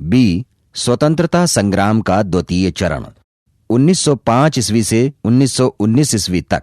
B. स्वतंत्रता संग्राम का द्वितीय चरण 1905 ईस्वी से 1919 ईस्वी तक।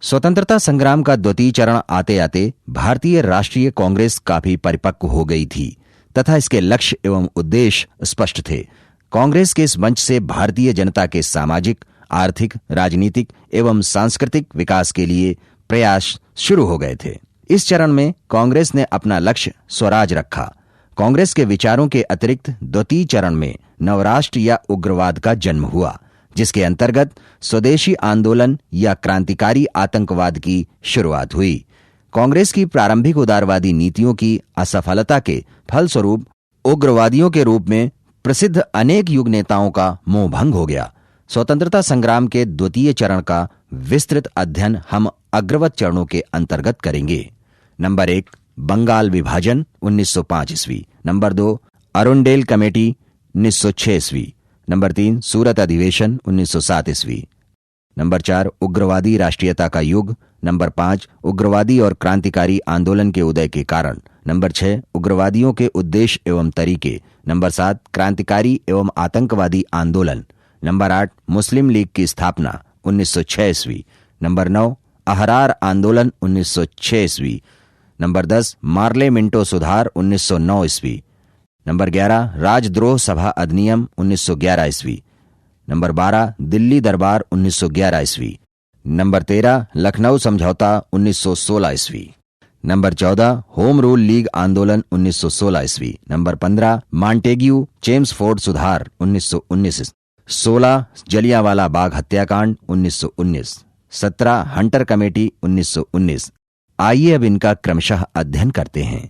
स्वतंत्रता संग्राम का द्वितीय चरण आते आते भारतीय राष्ट्रीय कांग्रेस काफी परिपक्व हो गई थी तथा इसके लक्ष्य एवं उद्देश्य स्पष्ट थे। कांग्रेस के इस मंच से भारतीय जनता के सामाजिक, आर्थिक, राजनीतिक एवं सांस्कृतिक विकास के लिए प्रयास शुरू हो गए थे। इस चरण में कांग्रेस ने अपना लक्ष्य स्वराज रखा। कांग्रेस के विचारों के अतिरिक्त द्वितीय चरण में नवराष्ट्र या उग्रवाद का जन्म हुआ, जिसके अंतर्गत स्वदेशी आंदोलन या क्रांतिकारी आतंकवाद की शुरुआत हुई। कांग्रेस की प्रारंभिक उदारवादी नीतियों की असफलता के फलस्वरूप उग्रवादियों के रूप में प्रसिद्ध अनेक युग नेताओं का मोहभंग हो गया। स्वतंत्रता संग्राम के द्वितीय चरण का विस्तृत अध्ययन हम अग्रवत चरणों के अंतर्गत करेंगे। नंबर 1, बंगाल विभाजन 1905 ईस्वी। नंबर 2, अरुंडेल कमेटी 1906 ईस्वी। नंबर 3, सूरत अधिवेशन 1907 ईस्वी। नंबर 4, उग्रवादी राष्ट्रीयता का युग। नंबर 5, उग्रवादी और क्रांतिकारी आंदोलन के उदय के कारण। नंबर 6, उग्रवादियों के उद्देश्य एवं तरीके। नंबर 7, क्रांतिकारी एवं आतंकवादी आंदोलन। नंबर 8, मुस्लिम लीग की स्थापना 1906 ईस्वी। नंबर 9, अहरार आंदोलन 1906 ईस्वी। नंबर 10, मार्ले मिंटो सुधार 1909 ईस्वी। नंबर 11, राजद्रोह सभा अधिनियम 1911 ईस्वी। नंबर 12, दिल्ली दरबार 1911 ईस्वी। नंबर 13, लखनऊ समझौता 1916 ईस्वी। नंबर 14, होम रूल लीग आंदोलन 1916 ईस्वी। नंबर 15, मॉन्टेग्यू चेम्सफोर्ड सुधार 1919। 16, जलियांवाला बाग हत्याकांड 1919। 17, हंटर कमेटी 1919। आइए अब इनका क्रमशः अध्ययन करते हैं।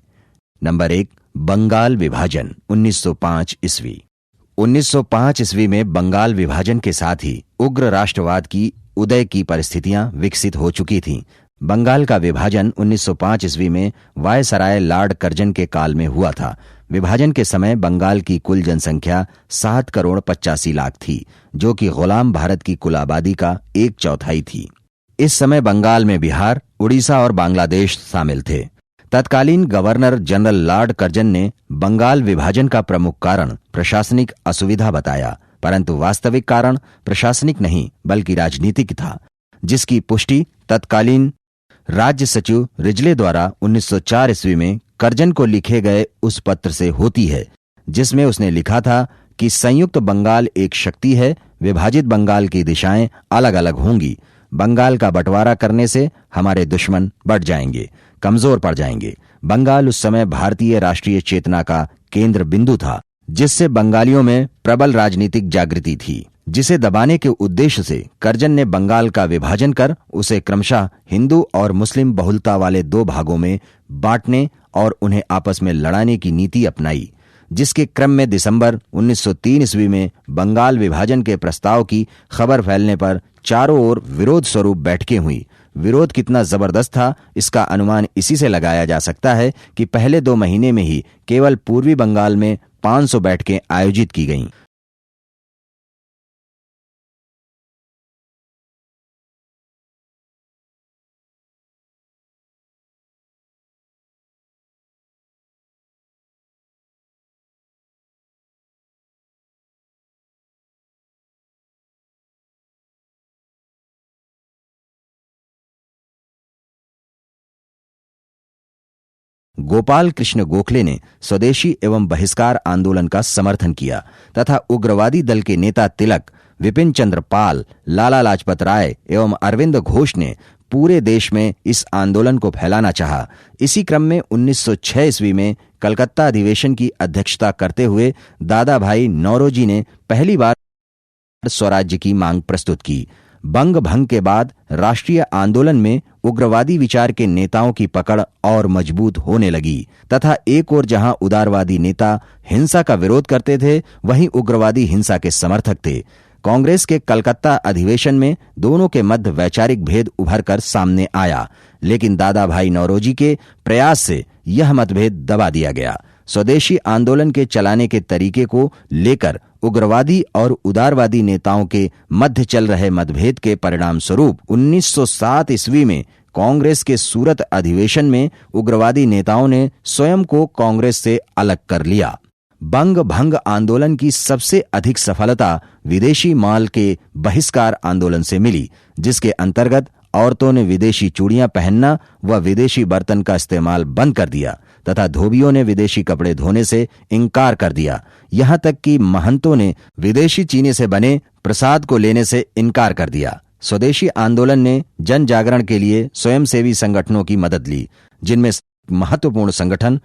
नंबर 1, बंगाल विभाजन 1905 ईस्वी। 1905 ईस्वी में बंगाल विभाजन के साथ ही उग्र राष्ट्रवाद की उदय की परिस्थितियां विकसित हो चुकी थीं। बंगाल का विभाजन 1905 ईस्वी में वायसराय लॉर्ड कर्जन के काल में हुआ था। विभाजन के समय बंगाल की कुल जनसंख्या 7,85,00,000 थी, जो कि गुलाम भारत की कुल आबादी का 1/4 थी। इस समय बंगाल में बिहार, उड़ीसा और बांग्लादेश शामिल थे। तत्कालीन गवर्नर जनरल लॉर्ड कर्जन ने बंगाल विभाजन का प्रमुख कारण प्रशासनिक असुविधा बताया, परंतु वास्तविक कारण प्रशासनिक नहीं बल्कि राजनीतिक था, जिसकी पुष्टि तत्कालीन राज्य सचिव रिजले द्वारा 1904 ईस्वी में कर्जन को लिखे गए उस पत्र से होती है, जिसमें उसने लिखा था कि संयुक्त बंगाल एक शक्ति है, विभाजित बंगाल की दिशाएं अलग अलग होंगी। बंगाल का बंटवारा करने से हमारे दुश्मन बढ़ जाएंगे, कमजोर पड़ जाएंगे। बंगाल उस समय भारतीय राष्ट्रीय चेतना का केंद्र बिंदु था, जिससे बंगालियों में प्रबल राजनीतिक जागृति थी, जिसे दबाने के उद्देश्य से कर्जन ने बंगाल का विभाजन कर उसे क्रमशः हिंदू और मुस्लिम बहुलता वाले 2 भागों में बांटने और उन्हें आपस में लड़ाने की नीति अपनाई, जिसके क्रम में दिसंबर 1903 ईस्वी में बंगाल विभाजन के प्रस्ताव की खबर फैलने पर चारों ओर विरोध स्वरूप बैठकें हुई। विरोध कितना जबरदस्त था, इसका अनुमान इसी से लगाया जा सकता है कि पहले 2 महीने में ही केवल पूर्वी बंगाल में 500 बैठकें आयोजित की गईं। गोपाल कृष्ण गोखले ने स्वदेशी एवं बहिष्कार आंदोलन का समर्थन किया तथा उग्रवादी दल के नेता तिलक, विपिन चंद्र पाल, लाला लाजपत राय एवं अरविंद घोष ने पूरे देश में इस आंदोलन को फैलाना चाहा। इसी क्रम में 1906 ईस्वी में कलकत्ता अधिवेशन की अध्यक्षता करते हुए दादा भाई नौरोजी ने पहली बार स्वराज्य की मांग प्रस्तुत की। बंग भंग के बाद राष्ट्रीय आंदोलन में उग्रवादी विचार के नेताओं की पकड़ और मजबूत होने लगी तथा एक ओर जहां उदारवादी नेता हिंसा का विरोध करते थे, वहीं उग्रवादी हिंसा के समर्थक थे। कांग्रेस के कलकत्ता अधिवेशन में दोनों के मध्य वैचारिक भेद उभर कर सामने आया, लेकिन दादा भाई नौरोजी के प्रयास से यह मतभेद दबा दिया गया। स्वदेशी आंदोलन के चलाने के तरीके को लेकर उग्रवादी और उदारवादी नेताओं के मध्य चल रहे मतभेद के परिणाम स्वरूप 1907 ईस्वी में कांग्रेस के सूरत अधिवेशन में उग्रवादी नेताओं ने स्वयं को कांग्रेस से अलग कर लिया। बंग भंग आंदोलन की सबसे अधिक सफलता विदेशी माल के बहिष्कार आंदोलन से मिली, जिसके अंतर्गत औरतों ने विदेशी चूड़ियां पहनना व विदेशी बर्तन का इस्तेमाल बंद कर दिया तथा धोबियों ने विदेशी कपड़े धोने से इनकार कर दिया। यहां तक कि महंतों ने विदेशी चीनी से बने प्रसाद को लेने से इनकार कर दिया। स्वदेशी आंदोलन ने जन जागरण के लिए स्वयंसेवी संगठनों की मदद ली, जिनमें महत्वपूर्ण संगठन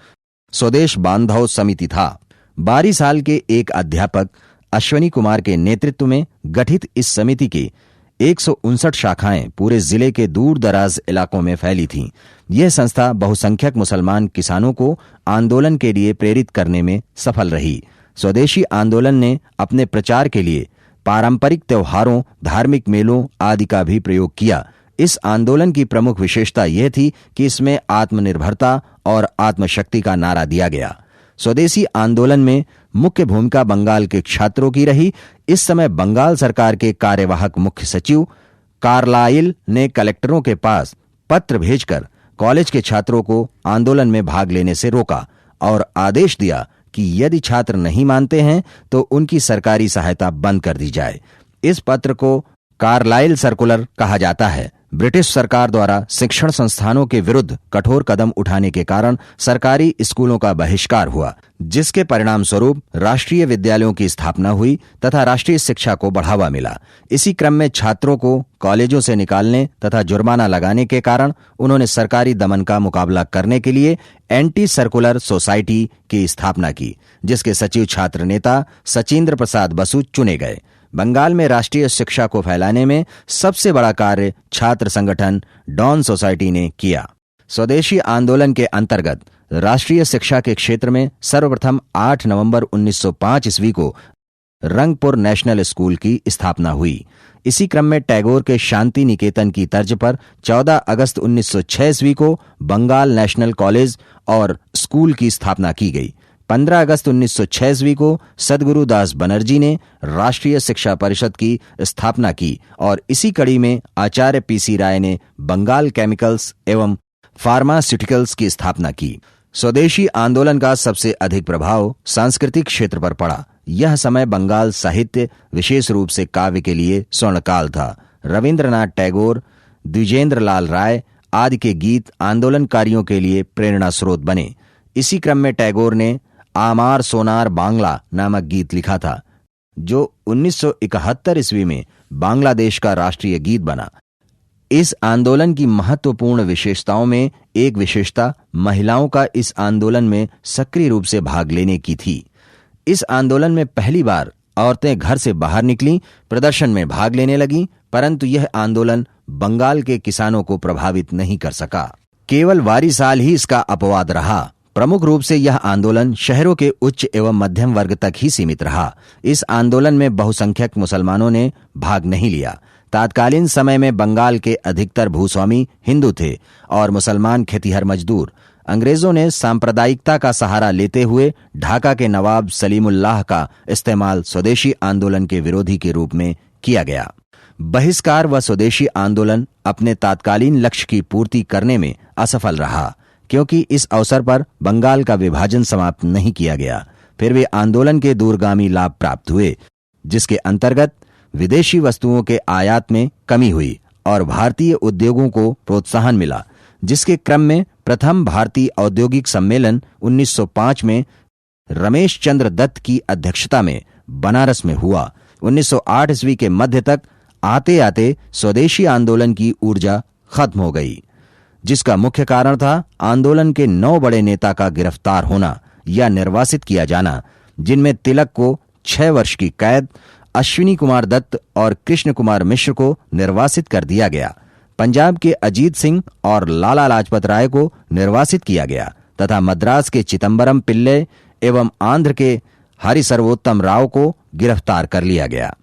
स्वदेश बांधव समिति था। 12 साल के एक अध्यापक अश्वनी कुमार के नेतृत्व में गठित इस समिति की 159 शाखाएं पूरे जिले के दूर दराज इलाकों में फैली थीं। यह संस्था बहुसंख्यक मुसलमान किसानों को आंदोलन के लिए प्रेरित करने में सफल रही। स्वदेशी आंदोलन ने अपने प्रचार के लिए पारंपरिक त्योहारों, धार्मिक मेलों आदि का भी प्रयोग किया। इस आंदोलन की प्रमुख विशेषता यह थी कि इसमें आत्मनिर्भरता और आत्मशक्ति का नारा दिया गया। स्वदेशी आंदोलन में मुख्य भूमिका बंगाल के छात्रों की रही। इस समय बंगाल सरकार के कार्यवाहक मुख्य सचिव कार्लाइल ने कलेक्टरों के पास पत्र भेजकर कॉलेज के छात्रों को आंदोलन में भाग लेने से रोका और आदेश दिया कि यदि छात्र नहीं मानते हैं तो उनकी सरकारी सहायता बंद कर दी जाए। इस पत्र को कार्लाइल सर्कुलर कहा जाता है। ब्रिटिश सरकार द्वारा शिक्षण संस्थानों के विरुद्ध कठोर कदम उठाने के कारण सरकारी स्कूलों का बहिष्कार हुआ, जिसके परिणाम स्वरूप राष्ट्रीय विद्यालयों की स्थापना हुई तथा राष्ट्रीय शिक्षा को बढ़ावा मिला। इसी क्रम में छात्रों को कॉलेजों से निकालने तथा जुर्माना लगाने के कारण उन्होंने सरकारी दमन का मुकाबला करने के लिए एंटी सर्कुलर सोसाइटी की स्थापना की, जिसके सचिव छात्र नेता सचिंद्र प्रसाद बसु चुने गए। बंगाल में राष्ट्रीय शिक्षा को फैलाने में सबसे बड़ा कार्य छात्र संगठन डॉन सोसाइटी ने किया। स्वदेशी आंदोलन के अंतर्गत राष्ट्रीय शिक्षा के क्षेत्र में सर्वप्रथम 8 नवंबर 1905 ईस्वी को रंगपुर नेशनल स्कूल की स्थापना हुई। इसी क्रम में टैगोर के शांति निकेतन की तर्ज पर 14 अगस्त 1906 ईस्वी को बंगाल नेशनल कॉलेज और स्कूल की स्थापना की गई। 15 अगस्त 1906 ईस्वी को सद्गुरु दास बनर्जी ने राष्ट्रीय शिक्षा परिषद की स्थापना की और इसी कड़ी में आचार्य पीसी राय ने बंगाल केमिकल्स एवं फार्मास्यूटिकल्स की स्थापना की। स्वदेशी आंदोलन का सबसे अधिक प्रभाव सांस्कृतिक क्षेत्र पर पड़ा। यह समय बंगाल साहित्य, विशेष रूप से काव्य के लिए स्वर्णकाल था। रविंद्रनाथ टैगोर, द्विजेंद्र लाल राय आदि के गीत आंदोलनकारियों के लिए प्रेरणा स्रोत बने। इसी क्रम में टैगोर ने आमार सोनार बांग्ला नामक गीत लिखा था, जो 1971 ईस्वी में बांग्लादेश का राष्ट्रीय गीत बना। इस आंदोलन की महत्वपूर्ण विशेषताओं में एक विशेषता महिलाओं का इस आंदोलन में सक्रिय रूप से भाग लेने की थी। इस आंदोलन में पहली बार औरतें घर से बाहर निकलीं, प्रदर्शन में भाग लेने लगीं, परंतु यह आंदोलन बंगाल के किसानों को प्रभावित नहीं कर सका। केवल वारीसाल ही इसका अपवाद रहा। प्रमुख रूप से यह आंदोलन शहरों के उच्च एवं मध्यम वर्ग तक ही सीमित रहा। इस आंदोलन में बहुसंख्यक मुसलमानों ने भाग नहीं लिया। तत्कालीन समय में बंगाल के अधिकतर भूस्वामी हिंदू थे और मुसलमान खेतिहर मजदूर। अंग्रेजों ने सांप्रदायिकता का सहारा लेते हुए ढाका के नवाब सलीमुल्लाह का इस्तेमाल स्वदेशी आंदोलन के विरोधी के रूप में किया गया। बहिष्कार व स्वदेशी आंदोलन अपने तत्कालीन लक्ष्य की पूर्ति करने में असफल रहा, क्योंकि इस अवसर पर बंगाल का विभाजन समाप्त नहीं किया गया। फिर भी आंदोलन के दूरगामी लाभ प्राप्त हुए, जिसके अंतर्गत विदेशी वस्तुओं के आयात में कमी हुई और भारतीय उद्योगों को प्रोत्साहन मिला, जिसके क्रम में प्रथम भारतीय औद्योगिक सम्मेलन 1905 में रमेश चंद्र दत्त की अध्यक्षता में बनारस में हुआ। 1908 ईस्वी के मध्य तक आते आते स्वदेशी आंदोलन की ऊर्जा खत्म हो गई, जिसका मुख्य कारण था आंदोलन के 9 बड़े नेता का गिरफ्तार होना या निर्वासित किया जाना, जिनमें तिलक को 6 वर्ष की कैद, अश्विनी कुमार दत्त और कृष्ण कुमार मिश्र को निर्वासित कर दिया गया। पंजाब के अजीत सिंह और लाला लाजपत राय को निर्वासित किया गया तथा मद्रास के चिदंबरम पिल्ले एवं आंध्र के हरि सर्वोत्तम राव को गिरफ्तार कर लिया गया।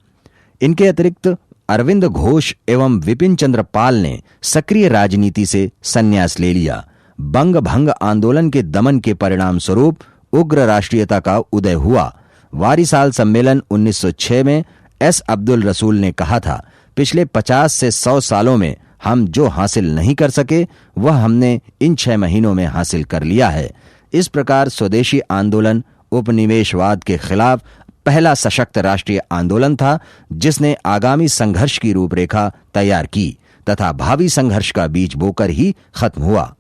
इनके अतिरिक्त अरविंद घोष एवं विपिन चंद्र पाल ने सक्रिय राजनीति से संन्यास ले लिया। बंग भंग आंदोलन के दमन के परिणाम स्वरूप उग्र राष्ट्रीयता का उदय हुआ। वारीसाल सम्मेलन 1906 में एस अब्दुल रसूल ने कहा था, पिछले 50 से 100 सालों में हम जो हासिल नहीं कर सके वह हमने इन 6 महीनों में हासिल कर लिया है। इस प्रकार स्वदेशी आंदोलन उपनिवेशवाद के खिलाफ पहला सशक्त राष्ट्रीय आंदोलन था, जिसने आगामी संघर्ष की रूपरेखा तैयार की तथा भावी संघर्ष का बीज बोकर ही खत्म हुआ।